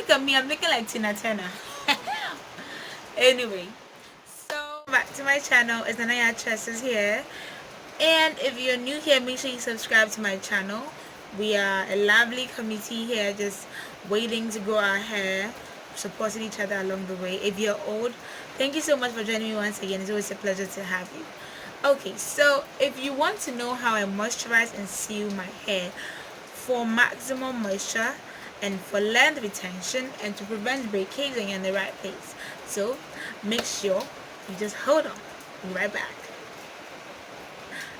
look at me, I'm looking like Tina Turner. Anyway, so back to my channel. It's NanaYaa Tresses here. And if you're new here, make sure you subscribe to my channel. We are a lovely community here, just waiting to grow our hair, supporting each other along the way. If you're old, thank you so much for joining me once again. It's always a pleasure to have you. Okay, so if you want to know how I moisturize and seal my hair for maximum moisture and for length retention and to prevent breakage, when you're in the right place, so make sure you just hold on. I'll be right back.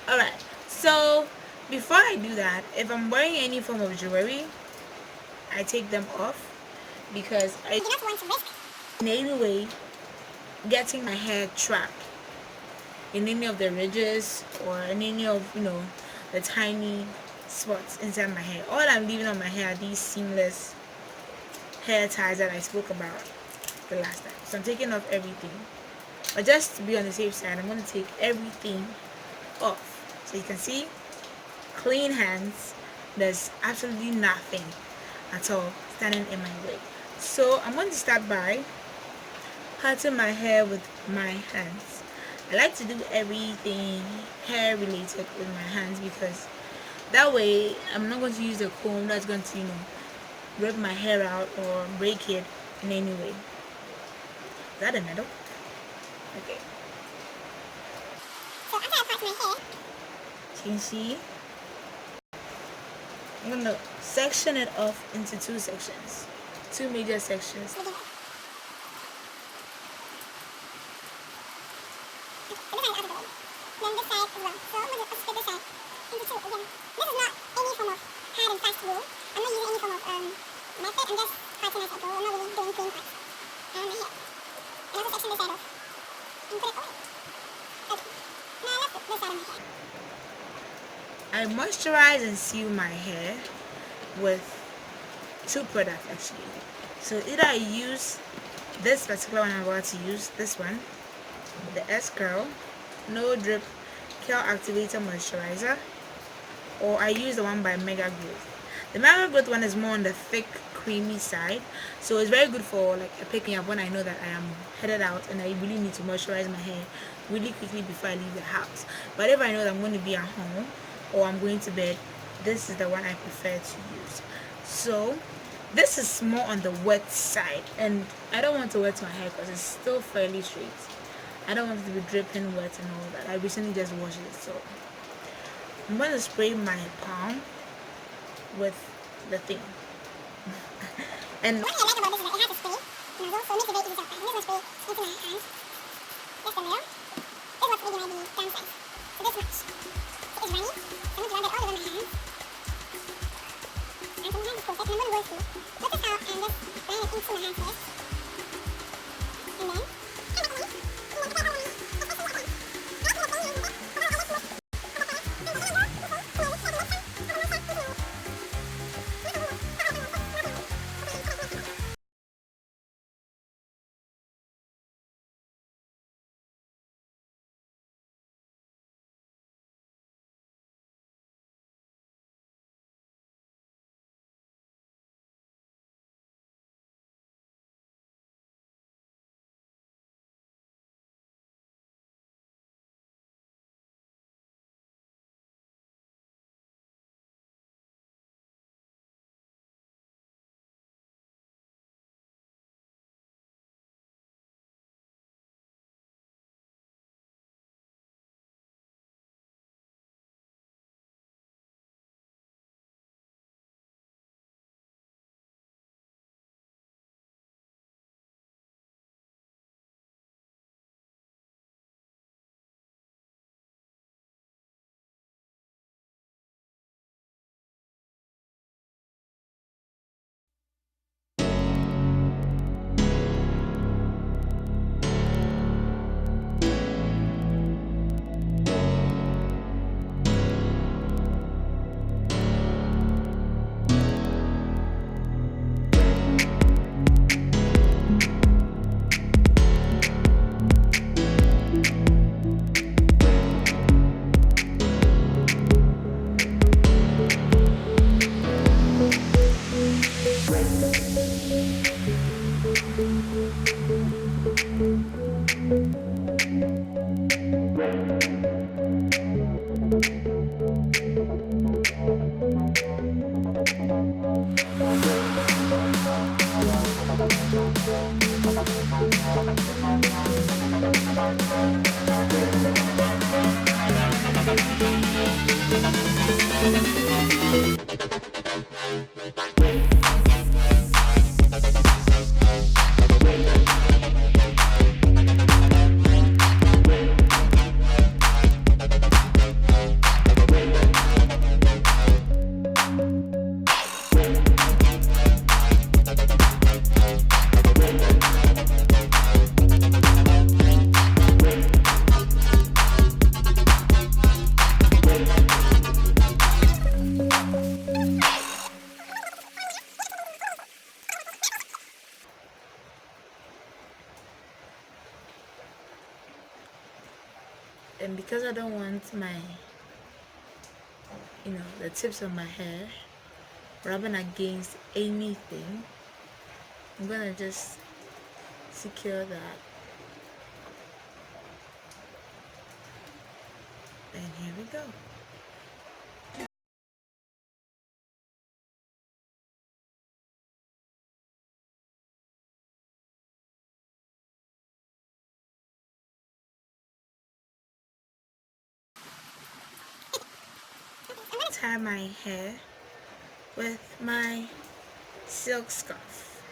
Alright, so before I do that, if I'm wearing any form of jewelry, I take them off because I do not want to risk in any way getting my hair trapped in any of the ridges or in any of the tiny spots inside my hair. All I'm leaving on my hair are these seamless hair ties that I spoke about the last time. So I'm taking off everything, but just to be on the safe side, I'm going to take everything off. So you can see, clean hands. There's absolutely nothing at all standing in my way. So I'm going to start by parting my hair with my hands. I like to do everything hair related with my hands because that way I'm not going to use a comb that's going to rip my hair out or break it in any way. Is that a middle? Okay. So after I part my hair, you can see I'm going to section it off into two sections, two major sections. Then this side as well. So I'm going to split this side into two again. This is not any form of hard and fast rule. I'm not using any form of method. I'm just parting as I go. I'm not really doing clean parts on my hair. And also section this side off and put it away. Okay. Now let's put this side of my hair. I moisturize and seal my hair with two products actually. So either I use this particular one I'm about to use, this one, the S Curl No Drip Curl Activator Moisturizer, or I use the one by Mega Growth. The Mega Growth one is more on the thick, creamy side, so it's very good for like a pick me up when I know that I am headed out and I really need to moisturize my hair really quickly before I leave the house. But if I know that I'm going to be at home or I'm going to bed, this is the one I prefer to use. So this is more on the wet side, and I don't want to wet my hair because it's still fairly straight. I don't want it to be dripping wet and all that. I recently just washed it, so I'm going to spray my palm with the thing. And what I like about this is that it has a spray nozzle, so it makes it very easy to apply. I'm just going to spray into my hands. Just a little. This was really my downside. So this much. So it's runny. So I'm going to run that all over my hands. And so my hand is coated, and I'm going to go through. Put this out and just run it into my hands first. And then And because I don't want my, the tips of my hair rubbing against anything, I'm gonna just secure that. And here we go. Tie my hair with my silk scarf.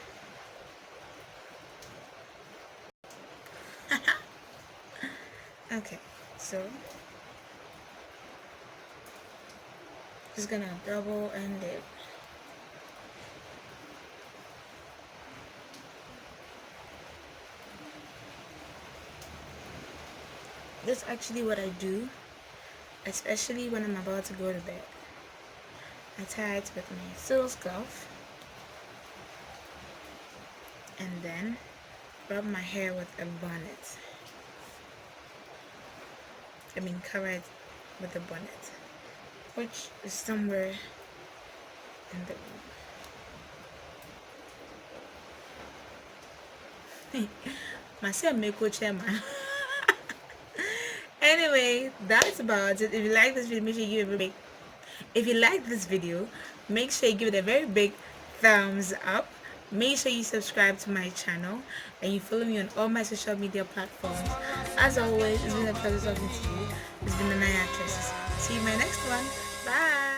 Okay, so just gonna double end it. That's actually what I do, especially when I'm about to go to bed. I tie it with my silk scarf and then rub my hair with a bonnet. Cover it with a bonnet, which is somewhere in the room. Myself make a chairman. Anyway, that's about it. If you like this video, make sure you give it a big. If you like this video, make sure you give it a very big thumbs up. Make sure you subscribe to my channel and you follow me on all my social media platforms. As always, it's been a pleasure talking to you. It's been NanaYaa Tresses. See you in my next one. Bye.